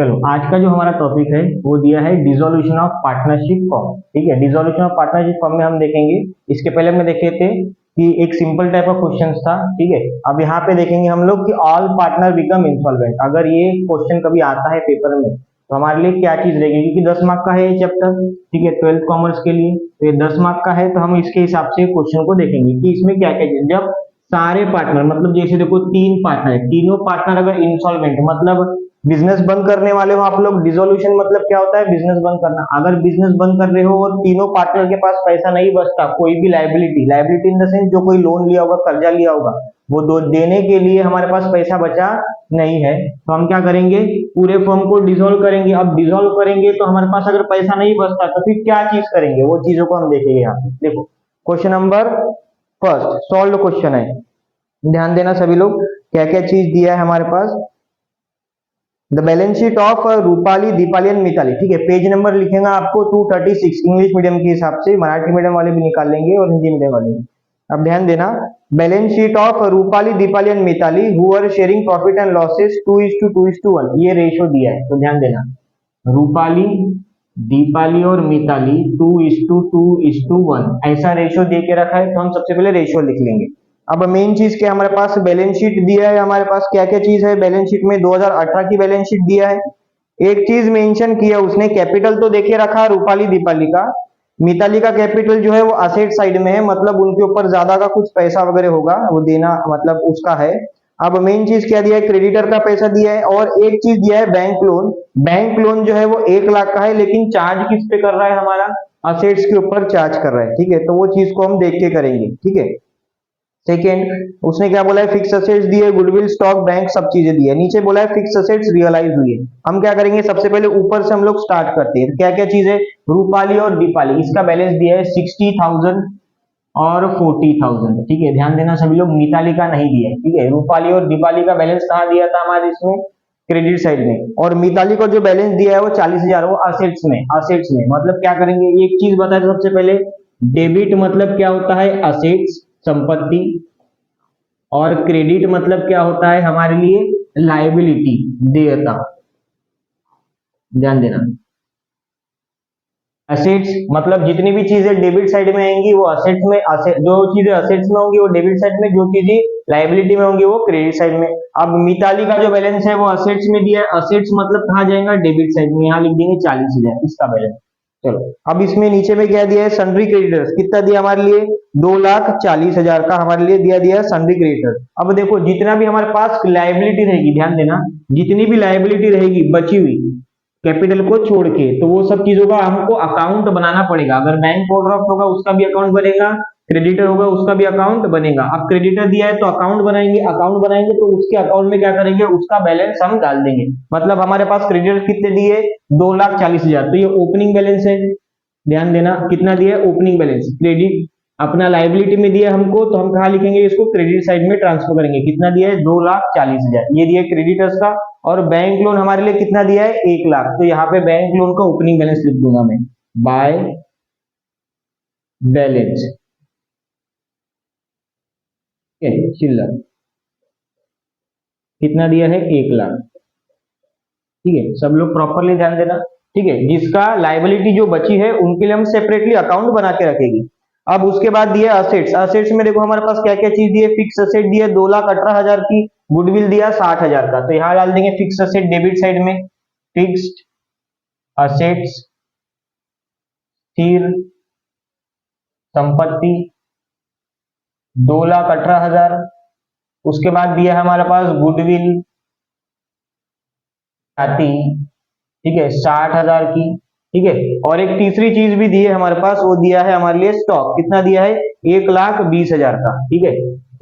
चलो आज का जो हमारा टॉपिक है वो दिया है डिसोल्यूशन ऑफ पार्टनरशिप फॉर्म। ठीक है, डिसोल्यूशन ऑफ पार्टनरशिप फॉर्म में हम देखेंगे, इसके पहले हमने देखे थे कि एक सिंपल टाइप ऑफ क्वेश्चन था। ठीक है, अब यहाँ पे देखेंगे हम लोग कि ऑल पार्टनर बिकम इंसॉल्वेंट। अगर ये क्वेश्चन कभी आता है पेपर में तो हमारे लिए क्या चीज रहेगी, क्योंकि 10 मार्क का है ये चैप्टर। ठीक है, 12th कॉमर्स के लिए तो ये 10 मार्क का है, तो हम इसके हिसाब से क्वेश्चन को देखेंगे कि इसमें क्या क्या चीज। जब सारे पार्टनर, मतलब जैसे देखो तीन पार्टनर है, तीनों पार्टनर अगर इंसॉल्वेंट मतलब बिजनेस बंद करने वाले हो आप लोग। डिसोल्यूशन मतलब क्या होता है, बिजनेस बंद करना। अगर बिजनेस बंद कर रहे हो और तीनों पार्टनर के पास पैसा नहीं बचता, कोई भी liability, liability in the sense जो कोई लोन लिया होगा, कर्जा लिया होगा, वो दो देने के लिए हमारे पास पैसा बचा नहीं है, तो हम क्या करेंगे, पूरे फर्म को डिसॉल्व करेंगे। अब डिसॉल्व करेंगे तो हमारे पास अगर पैसा नहीं बचता तो फिर क्या चीज करेंगे, वो चीजों को हम देखेंगे यहाँ पे। देखो question number first solve question है, ध्यान देना सभी लोग, क्या क्या चीज दिया है हमारे पास। The balance sheet of Rupali, Deepali and Mitali. ठीक है, पेज नंबर लिखेगा आपको 236 इंग्लिश मीडियम के हिसाब से, मराठी मीडियम वाले भी निकाल लेंगे और हिंदी मीडियम वाले भी। अब ध्यान देना, balance sheet of Rupali, Deepali and Mitali who are sharing profit and losses 2:2:1, ये रेशियो दिया है, तो ध्यान देना रूपाली, दीपाली और मिताली 2:2:1 ऐसा रेशियो दे के रखा है, तो हम सबसे पहले रेशियो लिख लेंगे। अब मेन चीज क्या हमारे पास, बैलेंस शीट दिया है हमारे पास, क्या क्या चीज है बैलेंस शीट में, 2018 की बैलेंस शीट दिया है। एक चीज मेंशन किया उसने, कैपिटल तो देखिए रखा रूपाली दीपाली का, मिताली का कैपिटल जो है वो असेट साइड में है, मतलब उनके ऊपर ज्यादा का कुछ पैसा वगैरह होगा वो देना, मतलब उसका है। अब मेन चीज क्या दिया है, क्रेडिटर का पैसा दिया है, और एक चीज दिया है बैंक लोन। बैंक लोन जो है वो 1 लाख का है, लेकिन चार्ज किस पे कर रहा है, हमारा असेट्स के ऊपर चार्ज कर रहा है। ठीक है, तो वो चीज को हम देख के करेंगे। ठीक है, सेकेंड उसने क्या बोला है, फिक्स असेट्स दिए, गुडविल, स्टॉक, बैंक, सब चीजें दी है। नीचे बोला है फिक्स असेट्स रियलाइज हुई है। हम क्या करेंगे, सबसे पहले ऊपर से हम लोग स्टार्ट करते हैं। क्या क्या चीजें, रूपाली और दीपाली, इसका बैलेंस दिया है 60,000 और 40,000। ठीक है, ध्यान देना सभी लोग, मिताली का नहीं दिया है। ठीक है, रूपाली और दीपाली का बैलेंस कहाँ दिया था हमारे इसमें, क्रेडिट साइड में, और मिताली को जो बैलेंस दिया है वो 40,000, वो असेट्स में। असेट्स में मतलब क्या करेंगे, एक चीज बताए सबसे पहले, डेबिट मतलब क्या होता है, असेट्स संपत्ति, और क्रेडिट मतलब क्या होता है हमारे लिए, लायबिलिटी, देयता। ध्यान देना, असेट्स मतलब जितनी भी चीजें डेबिट साइड में आएंगी वो असेट्स में, जो चीजें असेट्स में होंगी वो डेबिट साइड में, जो चीजें लायबिलिटी में होंगी वो क्रेडिट साइड में। अब मिताली का जो बैलेंस है वो असेट्स में दिया है, असेट्स मतलब कहाँ जाएगा, डेबिट साइड में, यहाँ लिख देंगे 40,000 इसका बैलेंस। चलो अब इसमें नीचे में क्या दिया है, सन्ड्री क्रेडिटर्स, कितना दिया हमारे लिए, 2,40,000 का हमारे लिए दिया सन्ड्री क्रेडिटर्स। अब देखो जितना भी हमारे पास लायबिलिटी रहेगी, ध्यान देना, जितनी भी लायबिलिटी रहेगी बची हुई कैपिटल को छोड़ के, तो वो सब चीजों का हमको अकाउंट बनाना पड़ेगा। अगर बैंक ओवरड्राफ्ट होगा उसका भी अकाउंट बनेगा, क्रेडिटर होगा उसका भी अकाउंट बनेगा। अब क्रेडिटर दिया है तो अकाउंट बनाएंगे, अकाउंट बनाएंगे तो उसके अकाउंट में क्या करेंगे, उसका बैलेंस हम डाल देंगे। मतलब हमारे पास क्रेडिटर कितने दिए, 2,40,000, तो ये ओपनिंग बैलेंस है। ध्यान देना कितना दिया है, ओपनिंग बैलेंस। क्रेडिट अपना लाइबिलिटी में दिया हमको, तो हम कहा लिखेंगे, इसको क्रेडिट साइड में ट्रांसफर करेंगे। कितना दिया है, 2,40,000, ये दिया क्रेडिटर्स का। और बैंक लोन हमारे लिए कितना दिया है, 1 लाख, तो यहाँ पे बैंक लोन का ओपनिंग बैलेंस लिख दूंगा मैं, बाय बैलेंस। चिल्लर कितना दिया है, 1 लाख। ठीक है, सब लोग प्रॉपरली ध्यान देना। ठीक है, जिसका लाइबिलिटी जो बची है उनके लिए हम सेपरेटली अकाउंट बना के रखेंगे। अब उसके बाद दिया असेट्स, असेट्स में देखो हमारे पास क्या क्या चीज दी है, फिक्स असेट दिया 2,18,000 की, गुडविल दिया 60,000 का, तो यहां डाल देंगे फिक्स असेट डेबिट साइड में, फिक्स्ड असेट्स स्थिर संपत्ति 2,18,000। उसके बाद दिया हमारे पास गुडविल आती, ठीक है 60,000 की। ठीक है, और एक तीसरी चीज भी दी है हमारे पास, वो दिया है हमारे लिए स्टॉक, कितना दिया है, 1,20,000 का। ठीक है,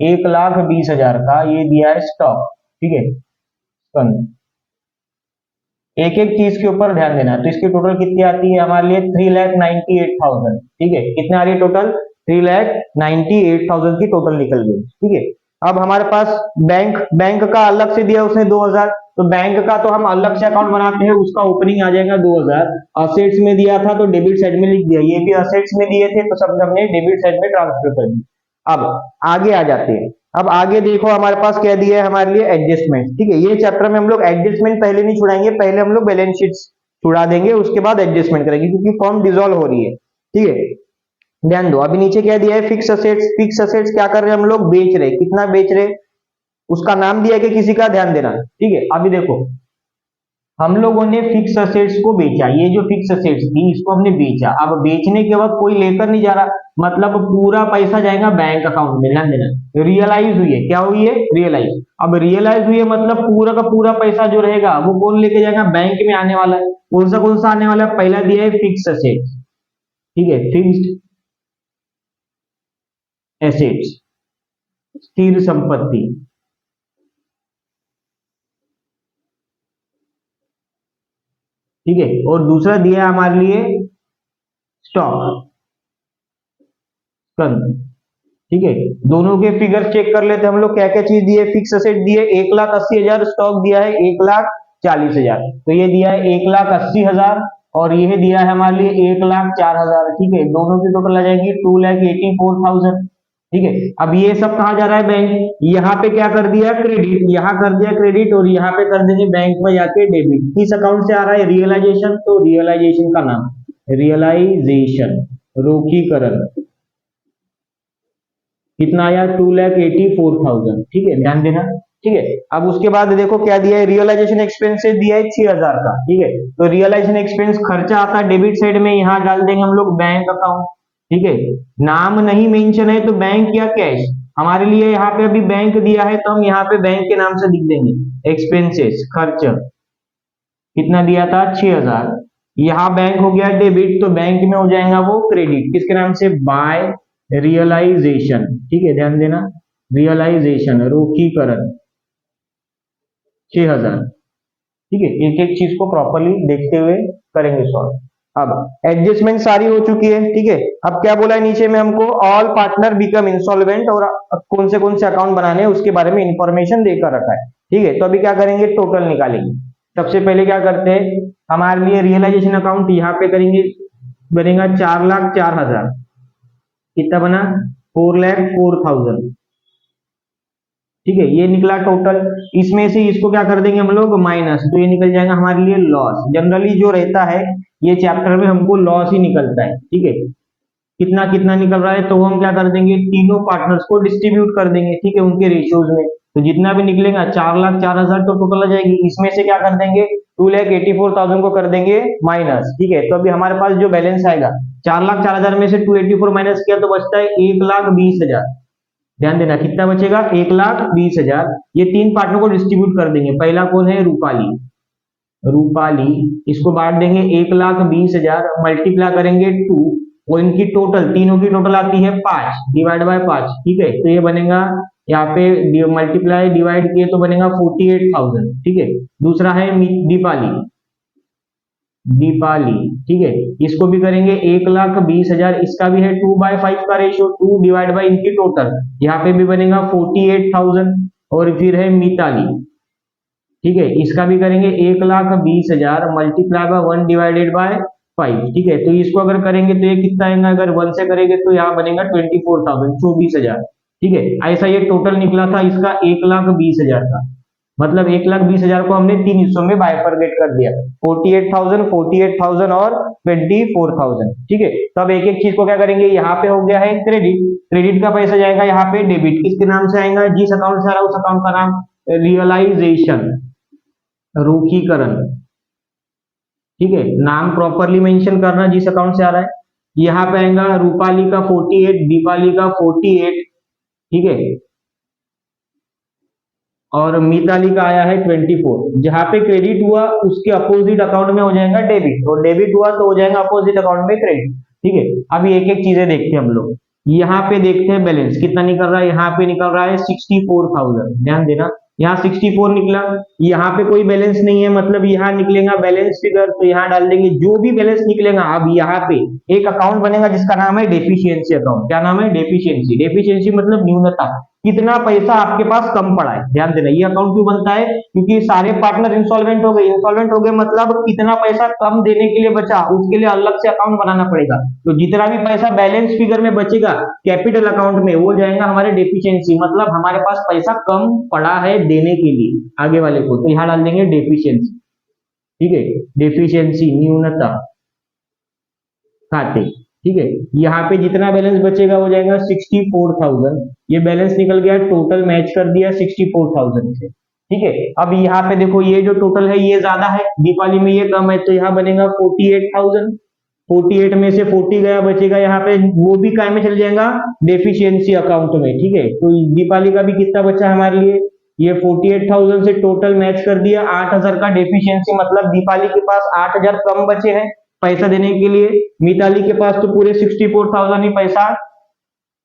1,20,000 का ये दिया है स्टॉक। ठीक है, एक एक चीज के ऊपर ध्यान देना। तो इसकी टोटल कितनी आती है हमारे लिए, 3,98,000। ठीक है, कितने आ रही है टोटल, 3,98,000 की टोटल निकल गई। ठीक है, अब हमारे पास बैंक का अलग से दिया उसने 2,000, तो बैंक का तो हम अलग से अकाउंट बनाते हैं, उसका ओपनिंग आ जाएगा 2,000। असेट्स में दिया था तो डेबिट साइड में लिख दिया, ये भी असेट्स में दिए थे तो सब हमने डेबिट साइड में ट्रांसफर कर दिया। अब आगे आ जाते हैं। अब आगे देखो हमारे पास क्या दिया है हमारे लिए एडजस्टमेंट। ठीक है, ये चैप्टर में हम लोग एडजस्टमेंट पहले नहीं छुड़ाएंगे, पहले हम लोग बैलेंस शीट छुड़ा देंगे, उसके बाद एडजस्टमेंट करेंगे क्योंकि फॉर्म डिसॉल्व हो रही है। ठीक है, ध्यान दो। अभी नीचे क्या दिया है, फिक्स असेट्स। फिक्स असेट्स क्या कर रहे हैं हम लोग, बेच रहे। कितना बेच रहे, उसका नाम दिया है कि किसी का, ध्यान देना। ठीक है, अभी देखो हम लोगों ने फिक्स असेट्स को बेचा, ये जो फिक्स असेट्स थी इसको हमने बेचा। अब बेचने के वक्त कोई लेकर नहीं जा रहा, मतलब पूरा पैसा जाएगा बैंक अकाउंट में। ध्यान देना, रियलाइज हुई है, क्या हुई है, रियलाइज। अब रियलाइज हुई है मतलब पूरा का पूरा पैसा जो रहेगा वो कौन लेके जाएगा, बैंक में आने वाला है। कौन सा आने वाला है, पहला दिया है फिक्स असेट्स। ठीक है, फिक्स्ड एसेट्स, स्थिर संपत्ति। ठीक है, और दूसरा दिया है हमारे लिए स्टॉक, स्कंद। ठीक है, दोनों के फिगर चेक कर लेते हैं हम लोग, क्या क्या चीज दी है। फिक्स असेट दिए 1,80,000, स्टॉक दिया है 1,40,000। तो ये दिया है 1,80,000 और ये दिया है हमारे लिए 1,04,000। ठीक है, दोनों की टोटल आ जाएगी 2,84,000। ठीक है, अब ये सब कहा जा रहा है, बैंक। यहाँ पे क्या कर दिया, क्रेडिट, यहाँ कर दिया क्रेडिट और यहाँ पे कर देंगे बैंक में जाके डेबिट। किस अकाउंट से आ रहा है, रियलाइजेशन, तो रियलाइजेशन का नाम रियलाइजेशन, रोकीकरण। कितना आया, 2,84,000। ठीक है, ध्यान देना। ठीक है, अब उसके बाद देखो क्या दिया है, रियलाइजेशन एक्सपेंसेस दिया है 6,000 का। ठीक है, तो रियलाइजेशन एक्सपेंस खर्चा आता है डेबिट साइड में, यहाँ डाल देंगे हम लोग बैंक अकाउंट। ठीक है, नाम नहीं मेंशन है तो बैंक या कैश, हमारे लिए यहाँ पे अभी बैंक दिया है तो हम यहाँ पे बैंक के नाम से लिख देंगे। एक्सपेंसेस, खर्च कितना दिया था, 6,000। यहाँ बैंक हो गया डेबिट तो बैंक में हो जाएगा वो क्रेडिट, किसके नाम से, बाय रियलाइजेशन। ठीक है, ध्यान देना, रियलाइजेशन, रोकीकरण, 6,000। ठीक है, एक एक चीज को प्रॉपरली देखते हुए करेंगे सॉल्व। अब एडजस्टमेंट सारी हो चुकी है। ठीक है, अब क्या बोला है नीचे में हमको, ऑल पार्टनर बिकम इंसॉल्वेंट, और कौन से अकाउंट बनाने हैं उसके बारे में इंफॉर्मेशन देकर रखा है। ठीक है, तो अभी क्या करेंगे, टोटल निकालेंगे। सबसे पहले क्या करते हैं, हमारे लिए रियलाइजेशन अकाउंट यहाँ पे करेंगे, बनेगा 4,04,000। कितना बना, 4,04,000। ठीक है, ये निकला टोटल। इसमें से इसको क्या कर देंगे हम लोग, माइनस, तो ये निकल जाएगा हमारे लिए लॉस। जनरली जो रहता है ये चैप्टर में हमको लॉस ही निकलता है। ठीक है, कितना कितना निकल रहा है तो हम क्या कर देंगे, तीनों पार्टनर्स को डिस्ट्रीब्यूट कर देंगे। ठीक है, उनके रेशियोज में, तो जितना भी निकलेगा 4,04,000 तो टोटल आ जाएगी। इसमें से क्या कर देंगे, 2,84,000 को कर देंगे माइनस। ठीक है, तो अभी हमारे पास जो बैलेंस आएगा, 4,04,000 में से 284 माइनस किया तो बचता है 1,20,000। ध्यान देना, कितना बचेगा, 1,20,000। ये तीन पार्टनर को डिस्ट्रीब्यूट कर देंगे। पहला कौन है, रूपाली। रूपाली, इसको बांट देंगे 1,20,000, मल्टीप्लाई करेंगे 2, और इनकी टोटल, तीनों की टोटल आती है 5, डिवाइड बाय 5। ठीक है, तो ये बनेगा, यहाँ पे मल्टीप्लाई डिवाइड किए तो बनेगा 48,000। ठीक है, दूसरा है दीपाली, दीपाली। ठीक है, इसको भी करेंगे 1,20,000, इसका भी है 2/5 का रेशियो, 2 डिवाइड बाई इनकी टोटल, यहाँ पे भी बनेगा 48,000। और फिर है मिताली। ठीक है, इसका भी करेंगे 1,20,000 मल्टीप्लाई बाय 1 डिवाइडेड बाय 5। ठीक है, तो इसको अगर करेंगे तो ये कितना आएगा, अगर 1 से करेंगे तो यहाँ बनेगा 24,000, 24,000। ठीक है, ऐसा ये टोटल निकला था इसका 1,20,000 का। मतलब 1,20,000 को हमने तीन हिस्सों में बाइफरगेट कर दिया, 48,000, 48,000 और 24,000। ठीक है, तो अब एक एक चीज को क्या करेंगे, यहाँ पे हो गया है क्रेडिट, क्रेडिट का पैसा जाएगा यहाँ पे डेबिट, किसके नाम से आएगा, जिस अकाउंट से आ रहा है उस अकाउंट का नाम रियलाइजेशन, रोकीकरण। ठीक है, नाम प्रॉपरली मेंशन करना जिस अकाउंट से आ रहा है। यहाँ पे आएगा रूपाली का 48, दीपाली का 48। ठीक है, और मिताली का आया है 24। जहां पे क्रेडिट हुआ उसके अपोजिट अकाउंट में हो जाएगा डेबिट, और डेबिट हुआ तो हो जाएगा अपोजिट अकाउंट में क्रेडिट। ठीक है, अभी एक एक चीजें देखते हैं हम लोग। यहाँ पे देखते हैं बैलेंस कितना निकल रहा है, यहाँ पे निकल रहा है 64,000। ध्यान देना, यहाँ 64 निकला, यहाँ पे कोई बैलेंस नहीं है, मतलब यहाँ निकलेगा बैलेंस फिगर, तो यहाँ डाल देंगे जो भी बैलेंस निकलेगा। अब यहाँ पे एक अकाउंट बनेगा जिसका नाम है डेफिशिएंसी अकाउंट। क्या नाम है, डेफिशिएंसी। डेफिशिएंसी मतलब न्यूनता, कितना पैसा आपके पास कम पड़ा है। ध्यान देना, ये अकाउंट क्यों बनता है, क्योंकि सारे पार्टनर इंसॉल्वेंट हो गए। इंसॉल्वेंट हो गए मतलब कितना पैसा कम देने के लिए बचा, उसके लिए अलग से अकाउंट बनाना पड़ेगा। तो जितना भी पैसा बैलेंस फिगर में बचेगा कैपिटल अकाउंट में, वो जाएगा हमारे डेफिशिएंसी, मतलब हमारे पास पैसा कम पड़ा है देने के लिए आगे वाले को, तो यहां डाल देंगे डेफिशिएंसी। ठीक है, डेफिशिएंसी न्यूनता खाते। ठीक है, यहाँ पे जितना बैलेंस बचेगा हो जाएगा 64,000। ये बैलेंस निकल गया, टोटल मैच कर दिया 64,000 से। ठीक है, अब यहाँ पे देखो ये जो टोटल है ये ज्यादा है, दीपावली में ये कम है, तो यहाँ बनेगा 48,000। 48 में से 40 गया, बचेगा यहाँ पे, वो भी काय में चल जाएगा, डेफिशिएंसी अकाउंट में। ठीक है, तो दीपावली का भी कितना बचा हमारे लिए, ये 48,000 से टोटल मैच कर दिया 8,000 का डेफिशिएंसी, मतलब दीपावली के पास 8,000 कम बचे हैं पैसा देने के लिए। मिताली के पास तो पूरे 64,000 ही पैसा,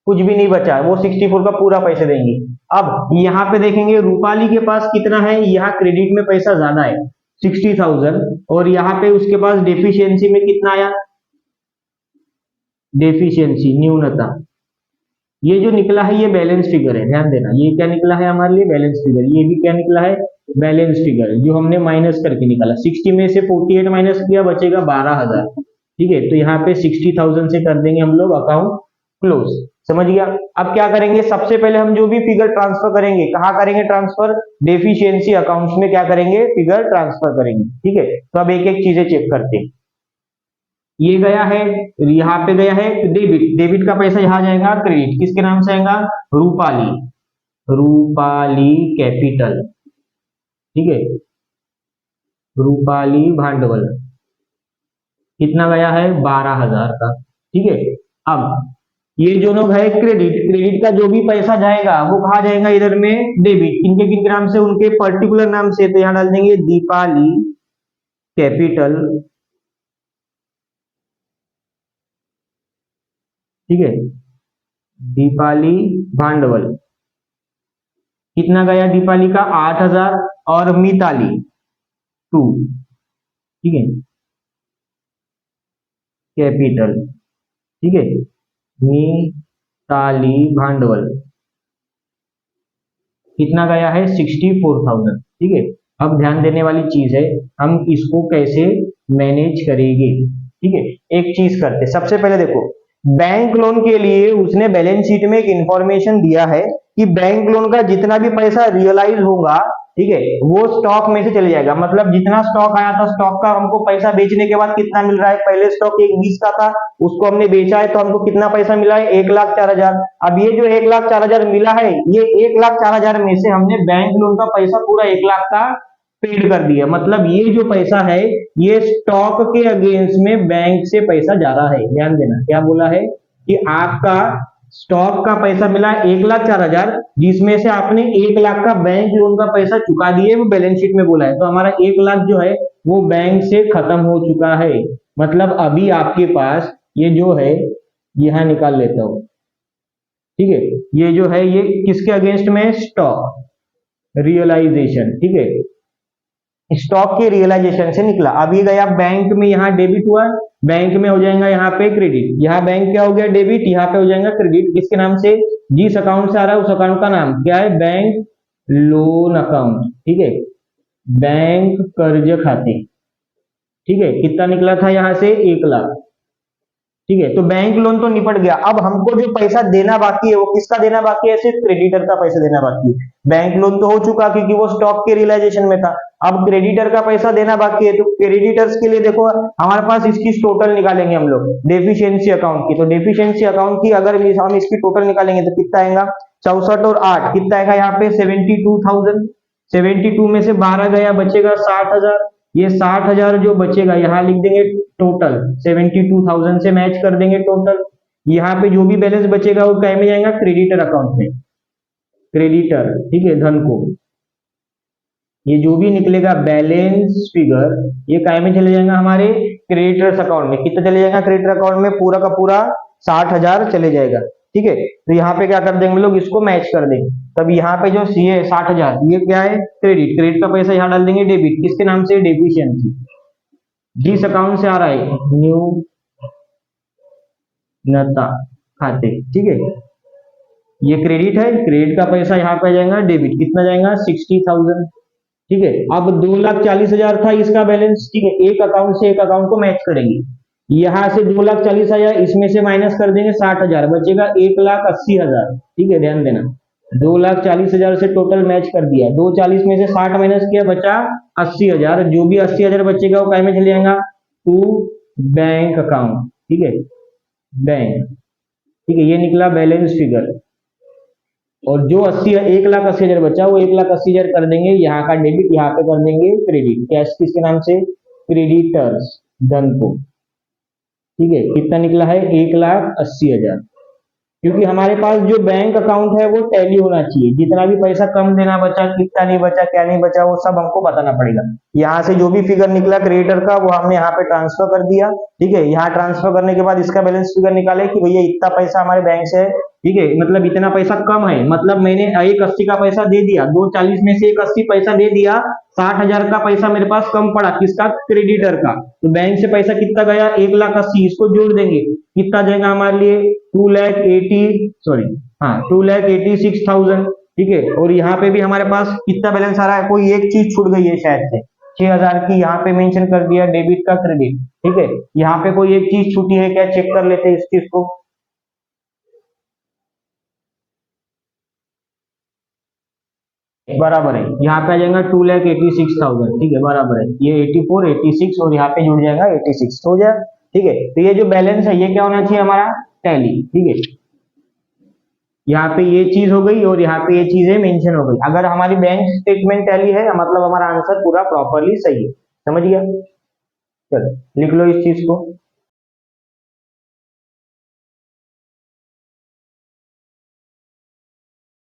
कुछ भी नहीं बचा, वो 64 का पूरा पैसे देंगे। अब यहाँ पे देखेंगे रूपाली के पास कितना है, यहाँ क्रेडिट में पैसा ज्यादा है 60,000, और यहाँ पे उसके पास डेफिशिएंसी में कितना आया, डेफिशिएंसी न्यूनता, ये जो निकला है ये बैलेंस फिगर है। ध्यान देना, ये क्या निकला है हमारे लिए, बैलेंस फिगर। ये भी क्या निकला है, बैलेंस फिगर, जो हमने माइनस करके निकाला। 60 में से 48 माइनस किया, बचेगा 12,000। ठीक है, तो यहाँ पे 60,000 से कर देंगे हम लोग अकाउंट क्लोज। समझ गया। अब क्या करेंगे, सबसे पहले हम जो भी फिगर ट्रांसफर करेंगे, कहाँ करेंगे ट्रांसफर, डेफिशिएंसी अकाउंट्स में क्या करेंगे, फिगर ट्रांसफर करेंगे। ठीक है, तो अब एक एक चीजें चेक करते हैं। ये गया है, यहाँ पे गया है डेबिट, डेबिट का पैसा यहाँ जाएगा क्रेडिट, किसके नाम से आएगा, रूपाली, रूपाली कैपिटल। ठीक है, रूपाली भांडवल, कितना गया है, 12,000 का। ठीक है, अब ये जो लोग है क्रेडिट, क्रेडिट का जो भी पैसा जाएगा वो कहा जाएगा इधर में डेबिट, किनके किनके नाम से, उनके पर्टिकुलर नाम से, तो यहाँ डाल देंगे दीपाली कैपिटल। ठीक है, दीपाली भांडवल, कितना गया दीपाली का 8,000, और मिताली 2। ठीक है, कैपिटल। ठीक है, मिताली भांडवल कितना गया है, 64,000। ठीक है, अब ध्यान देने वाली चीज है, हम इसको कैसे मैनेज करेंगे। ठीक है, एक चीज करते, सबसे पहले देखो, बैंक लोन के लिए उसने बैलेंस शीट में एक इंफॉर्मेशन दिया है कि बैंक लोन का जितना भी पैसा रियलाइज होगा, ठीक है, वो स्टॉक में से चले जाएगा। मतलब जितना स्टॉक आया था, स्टॉक का हमको पैसा बेचने के बाद कितना मिल रहा है, पहले स्टॉक 1,20 का था, उसको हमने बेचा है तो हमको कितना पैसा मिला है, 1,04,000। अब ये जो 1,04,000 मिला है, ये 1,04,000 में से हमने बैंक लोन का पैसा पूरा 1,00,000 का पेड कर दिया। मतलब ये जो पैसा है ये स्टॉक के अगेंस्ट में बैंक से पैसा जा रहा है। ध्यान देना, क्या बोला है कि आपका स्टॉक का पैसा मिला 1,04,000, जिसमें से आपने 1,00,000 का बैंक लोन का पैसा चुका दिए, वो बैलेंस शीट में बोला है। तो हमारा 1,00,000 जो है वो बैंक से खत्म हो चुका है। मतलब अभी आपके पास ये जो है, यहां निकाल लेता हूं। ठीक है, ये जो है ये किसके अगेंस्ट में, स्टॉक रियलाइजेशन। ठीक है, स्टॉक के रियलाइजेशन से निकला। अब ये गया बैंक में, यहाँ डेबिट हुआ, बैंक में हो जाएगा यहाँ पे क्रेडिट, यहाँ बैंक क्या हो गया डेबिट, यहाँ पे हो जाएगा क्रेडिट, किसके नाम से, जिस अकाउंट से आ रहा है उस अकाउंट का नाम क्या है, बैंक लोन अकाउंट। ठीक है, बैंक कर्ज खाते। ठीक है, कितना निकला था यहाँ से, 1,00,000। ठीक है, तो बैंक लोन तो निपट गया। अब हमको जो पैसा देना बाकी है वो किसका देना बाकी है, सिर्फ क्रेडिटर का पैसा देना बाकी है। बैंक लोन तो हो चुका क्योंकि वो स्टॉक के रियलाइजेशन में था। अब क्रेडिटर का पैसा देना बाकी है, तो क्रेडिटर्स के लिए देखो हमारे पास इसकी टोटल निकालेंगे हम लोग, डेफिशिएंसी अकाउंट की। तो डेफिशिएंसी अकाउंट की अगर हम इसकी टोटल निकालेंगे तो कितना आएगा, 64 और 8 कितना आएगा यहाँ पे, 72,000। 72 में से 12 गया, बचेगा 60,000। ये 60,000 जो बचेगा यहाँ लिख देंगे टोटल, 72,000 से मैच कर देंगे टोटल। यहाँ पे जो भी बैलेंस बचेगा वो क्या में जाएगा, क्रेडिटर अकाउंट में, क्रेडिटर। ठीक है, धन को, ये जो भी निकलेगा बैलेंस फिगर ये काय में चले जाएगा, हमारे क्रेडिटर्स अकाउंट में। कितना चले जाएगा क्रेडिटर अकाउंट में, पूरा का पूरा 60,000 चले जाएगा। ठीक है, तो यहाँ पे क्या कर देंगे हम लोग, इसको मैच कर देंगे। तब यहाँ पे जो सी है 60,000, ये क्या है, क्रेडिट, क्रेडिट का पैसा यहाँ डाल देंगे डेबिट, किसके नाम से, डेफिशिएंसी, जिस अकाउंट से आ रहा है, न्यूनता खाते। ठीक है, ये क्रेडिट है, क्रेडिट का पैसा यहाँ पे आ जाएगा डेबिट, कितना जाएगा 60,000। ठीक है, अब 2,40,000 था इसका बैलेंस। ठीक है, एक अकाउंट से एक अकाउंट को मैच करेंगे, यहाँ से 2,40,000 इसमें से माइनस कर देंगे 60,000, बचेगा 1,80,000। ठीक है, ध्यान देना, 2,40,000 से टोटल मैच कर दिया, 240 में से 60 माइनस किया, बचा 80,000। जो भी 80,000 बचेगा वो काय में चले जाएगा, टू बैंक अकाउंट। ठीक है, बैंक। ठीक है, ये निकला बैलेंस फिगर। और जो 1,80,000 बचा वो 1,80,000 कर देंगे यहाँ का डेबिट, यहाँ पे कर देंगे क्रेडिट। कैश किसके नाम से, क्रेडिटर्स, धन को। ठीक है, कितना निकला है 1,80,000। क्योंकि हमारे पास जो बैंक अकाउंट है वो टैली होना चाहिए, जितना भी पैसा कम देना बचा, कितना नहीं बचा, क्या नहीं बचा, वो सब हमको बताना पड़ेगा। यहाँ से जो भी फिगर निकला क्रेडिटर का वो हमने यहाँ पे ट्रांसफर कर दिया। ठीक है, यहाँ ट्रांसफर करने के बाद इसका बैलेंस फिगर निकाले कि भैया इतना पैसा हमारे बैंक से है। ठीक है, मतलब इतना पैसा कम है, मतलब मैंने 1,80 का पैसा दे दिया, 240 में से 1,80 पैसा दे दिया, 60,000 का पैसा मेरे पास कम पड़ा, किसका, क्रेडिटर का। तो बैंक से पैसा कितना गया, 1,80,000, इसको जोड़ देंगे, कितना जाएगा हमारे लिए 2,86,000। ठीक है, और यहाँ पे भी हमारे पास कितना बैलेंस आ रहा है, कोई एक चीज छूट गई है शायद से, 6,000 की यहाँ पे मेंशन कर दिया डेबिट का क्रेडिट। ठीक है, यहाँ पे कोई एक चीज छूटी है क्या, चेक कर लेते हैं इस चीज को। बराबर है, यहाँ पे आ जाएगा 2,86,000। ठीक है, बराबर है, ये 84, 86 और यहाँ पे जुड़ जाएगा 86, हो जाए। ठीक है, तो ये जो बैलेंस है ये क्या होना चाहिए हमारा, टैली। ठीक है, यहाँ पे ये चीज हो गई और यहाँ पे ये चीजें मेंशन हो गई। अगर हमारी बैंक स्टेटमेंट टैली है मतलब हमारा आंसर पूरा प्रॉपरली सही है। समझ गया, चलो लिख लो इस चीज को।